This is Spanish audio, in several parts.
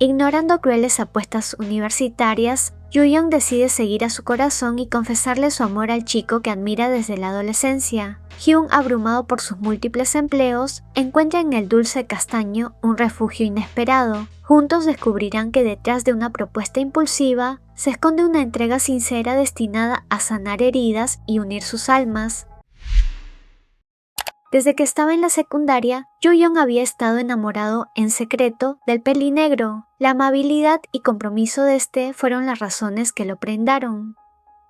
Ignorando crueles apuestas universitarias, Yoo-young decide seguir a su corazón y confesarle su amor al chico que admira desde la adolescencia. Hyun, abrumado por sus múltiples empleos, encuentra en el dulce castaño un refugio inesperado. Juntos descubrirán que detrás de una propuesta impulsiva se esconde una entrega sincera destinada a sanar heridas y unir sus almas. Desde que estaba en la secundaria, Yoo-young había estado enamorado en secreto del pelinegro. La amabilidad y compromiso de este fueron las razones que lo prendaron.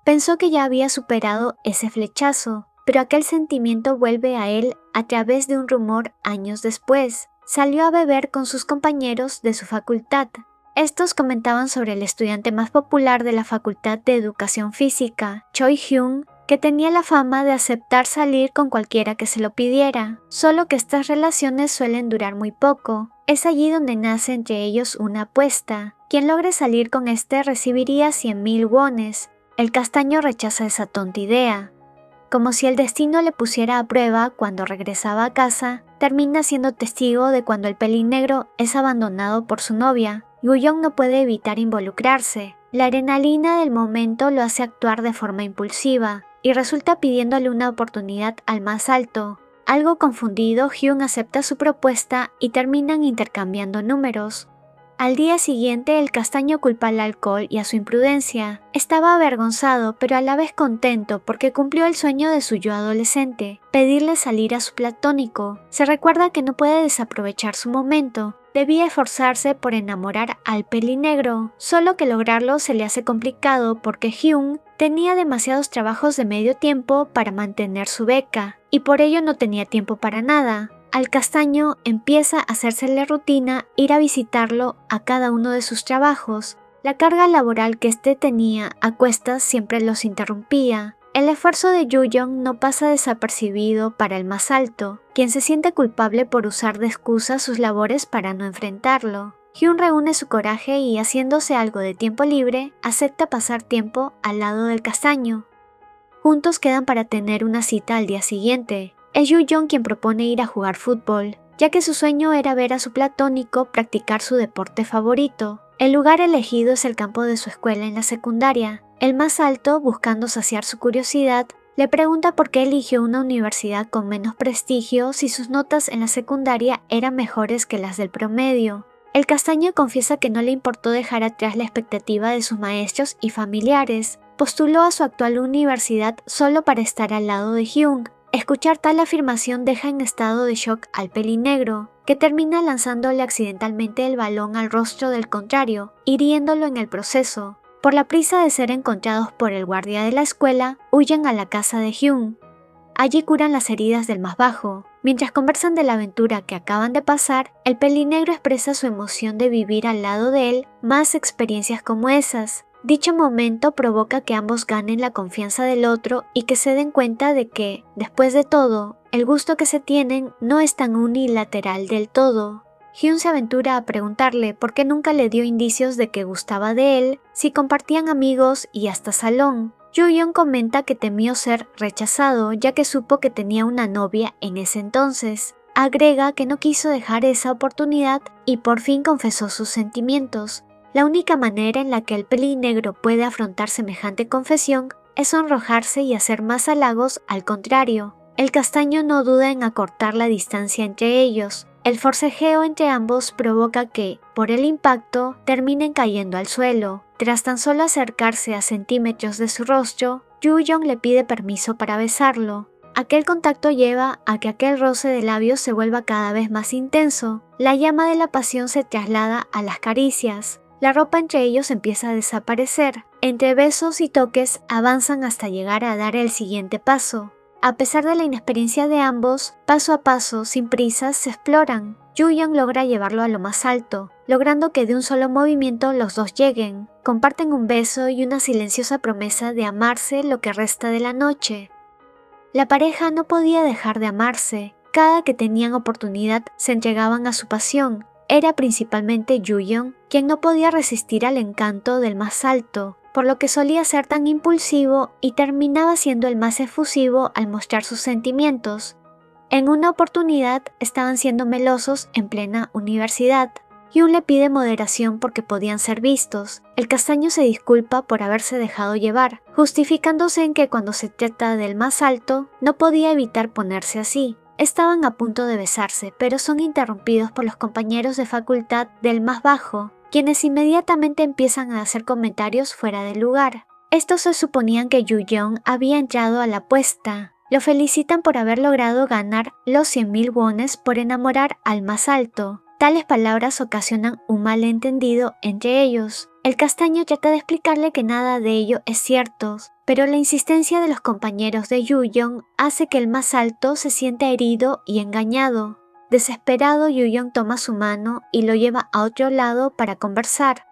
Pensó que ya había superado ese flechazo, pero aquel sentimiento vuelve a él a través de un rumor años después. Salió a beber con sus compañeros de su facultad. Estos comentaban sobre el estudiante más popular de la Facultad de Educación Física, Choi-hyun, que tenía la fama de aceptar salir con cualquiera que se lo pidiera, solo que estas relaciones suelen durar muy poco. Es allí donde nace entre ellos una apuesta. Quien logre salir con este recibiría 100,000 wones. El castaño rechaza esa tonta idea. Como si el destino le pusiera a prueba cuando regresaba a casa, termina siendo testigo de cuando el pelinegro es abandonado por su novia. Yoo-young no puede evitar involucrarse. La adrenalina del momento lo hace actuar de forma impulsiva y resulta pidiéndole una oportunidad al más alto. Algo confundido, Hyun acepta su propuesta y terminan intercambiando números. Al día siguiente, el castaño culpa al alcohol y a su imprudencia. Estaba avergonzado, pero a la vez contento porque cumplió el sueño de su yo adolescente, pedirle salir a su platónico. Se recuerda que no puede desaprovechar su momento. Debía esforzarse por enamorar al pelinegro, solo que lograrlo se le hace complicado porque Hyun tenía demasiados trabajos de medio tiempo para mantener su beca, y por ello no tenía tiempo para nada. Al castaño empieza a hacérsele rutina ir a visitarlo a cada uno de sus trabajos. La carga laboral que este tenía a cuestas siempre los interrumpía. El esfuerzo de Yoo-young no pasa desapercibido para el más alto, quien se siente culpable por usar de excusa sus labores para no enfrentarlo. Hyun reúne su coraje y, haciéndose algo de tiempo libre, acepta pasar tiempo al lado del castaño. Juntos quedan para tener una cita al día siguiente. Es Yoo-young quien propone ir a jugar fútbol, ya que su sueño era ver a su platónico practicar su deporte favorito. El lugar elegido es el campo de su escuela en la secundaria. El más alto, buscando saciar su curiosidad, le pregunta por qué eligió una universidad con menos prestigio si sus notas en la secundaria eran mejores que las del promedio. El castaño confiesa que no le importó dejar atrás la expectativa de sus maestros y familiares. Postuló a su actual universidad solo para estar al lado de Hyun. Escuchar tal afirmación deja en estado de shock al pelinegro, que termina lanzándole accidentalmente el balón al rostro del contrario, hiriéndolo en el proceso. Por la prisa de ser encontrados por el guardia de la escuela, huyen a la casa de Hyun. Allí curan las heridas del más bajo. Mientras conversan de la aventura que acaban de pasar, el pelinegro expresa su emoción de vivir al lado de él más experiencias como esas. Dicho momento provoca que ambos ganen la confianza del otro y que se den cuenta de que, después de todo, el gusto que se tienen no es tan unilateral del todo. Hyun se aventura a preguntarle por qué nunca le dio indicios de que gustaba de él, si compartían amigos y hasta salón. Yoo-young comenta que temió ser rechazado ya que supo que tenía una novia en ese entonces. Agrega que no quiso dejar esa oportunidad y por fin confesó sus sentimientos. La única manera en la que el pelinegro puede afrontar semejante confesión es sonrojarse y hacer más halagos al contrario. El castaño no duda en acortar la distancia entre ellos. El forcejeo entre ambos provoca que, por el impacto, terminen cayendo al suelo. Tras tan solo acercarse a centímetros de su rostro, Yoo-young le pide permiso para besarlo. Aquel contacto lleva a que aquel roce de labios se vuelva cada vez más intenso. La llama de la pasión se traslada a las caricias. La ropa entre ellos empieza a desaparecer. Entre besos y toques avanzan hasta llegar a dar el siguiente paso. A pesar de la inexperiencia de ambos, paso a paso, sin prisas, se exploran. Yoo-young logra llevarlo a lo más alto, logrando que de un solo movimiento los dos lleguen. Comparten un beso y una silenciosa promesa de amarse lo que resta de la noche. La pareja no podía dejar de amarse. Cada que tenían oportunidad se entregaban a su pasión. Era principalmente Yoo-young quien no podía resistir al encanto del más alto, por lo que solía ser tan impulsivo y terminaba siendo el más efusivo al mostrar sus sentimientos. En una oportunidad estaban siendo melosos en plena universidad. Hyun le pide moderación porque podían ser vistos. El castaño se disculpa por haberse dejado llevar, justificándose en que cuando se trata del más alto, no podía evitar ponerse así. Estaban a punto de besarse, pero son interrumpidos por los compañeros de facultad del más bajo, quienes inmediatamente empiezan a hacer comentarios fuera de lugar. Estos se suponían que Yu-young había entrado a la apuesta. Lo felicitan por haber logrado ganar los 100.000 wones por enamorar al más alto. Tales palabras ocasionan un malentendido entre ellos. El castaño trata de explicarle que nada de ello es cierto, pero la insistencia de los compañeros de Yu-young hace que el más alto se sienta herido y engañado. Desesperado, Yu-young toma su mano y lo lleva a otro lado para conversar.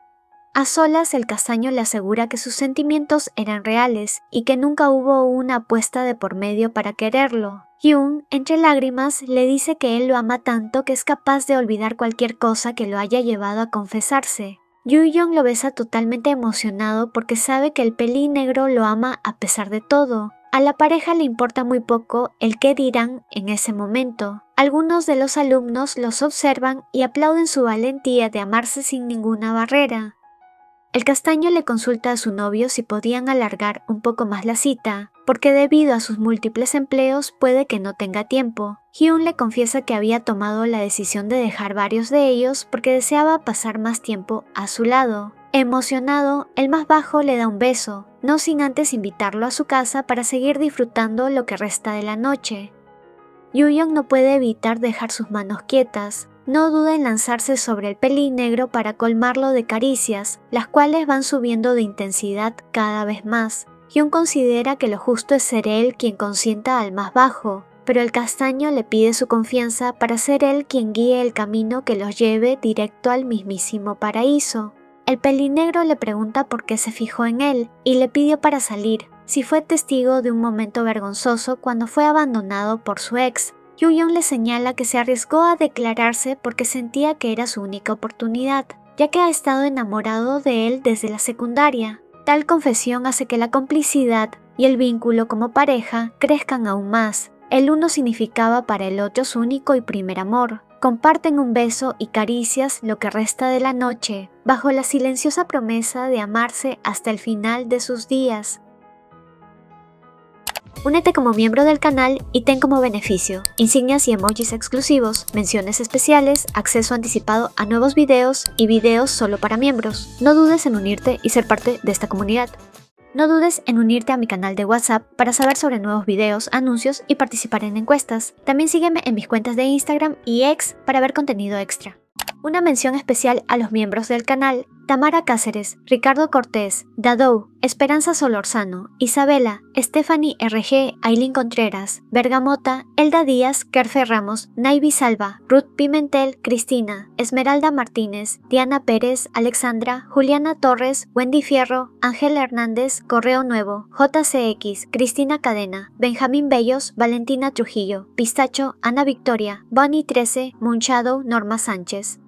A solas, el castaño le asegura que sus sentimientos eran reales y que nunca hubo una apuesta de por medio para quererlo. Hyun, entre lágrimas, le dice que él lo ama tanto que es capaz de olvidar cualquier cosa que lo haya llevado a confesarse. Yu-young lo besa totalmente emocionado porque sabe que el pelín-negro lo ama a pesar de todo. A la pareja le importa muy poco el qué dirán en ese momento. Algunos de los alumnos los observan y aplauden su valentía de amarse sin ninguna barrera. El castaño le consulta a su novio si podían alargar un poco más la cita, porque debido a sus múltiples empleos puede que no tenga tiempo. Hyun le confiesa que había tomado la decisión de dejar varios de ellos porque deseaba pasar más tiempo a su lado. Emocionado, el más bajo le da un beso, no sin antes invitarlo a su casa para seguir disfrutando lo que resta de la noche. Yu-young no puede evitar dejar sus manos quietas. No duda en lanzarse sobre el pelín negro para colmarlo de caricias, las cuales van subiendo de intensidad cada vez más. Hyun considera que lo justo es ser él quien consienta al más bajo, pero el castaño le pide su confianza para ser él quien guíe el camino que los lleve directo al mismísimo paraíso. El pelín negro le pregunta por qué se fijó en él y le pidió para salir, si fue testigo de un momento vergonzoso cuando fue abandonado por su ex. Yu-young le señala que se arriesgó a declararse porque sentía que era su única oportunidad, ya que ha estado enamorado de él desde la secundaria. Tal confesión hace que la complicidad y el vínculo como pareja crezcan aún más. El uno significaba para el otro su único y primer amor. Comparten un beso y caricias lo que resta de la noche, bajo la silenciosa promesa de amarse hasta el final de sus días. Únete como miembro del canal y ten como beneficio insignias y emojis exclusivos, menciones especiales, acceso anticipado a nuevos videos y videos solo para miembros. No dudes en unirte y ser parte de esta comunidad. No dudes en unirte a mi canal de WhatsApp para saber sobre nuevos videos, anuncios y participar en encuestas. También sígueme en mis cuentas de Instagram y X para ver contenido extra. Una mención especial a los miembros del canal: Tamara Cáceres, Ricardo Cortés, Dadou, Esperanza Solorzano, Isabela, Stephanie RG, Ailín Contreras, Bergamota, Elda Díaz, Kerfe Ramos, Naivi Salva, Ruth Pimentel, Cristina, Esmeralda Martínez, Diana Pérez, Alexandra, Juliana Torres, Wendy Fierro, Ángela Hernández, Correo Nuevo, JCX, Cristina Cadena, Benjamín Bellos, Valentina Trujillo, Pistacho, Ana Victoria, Bonnie 13, Munchado, Norma Sánchez.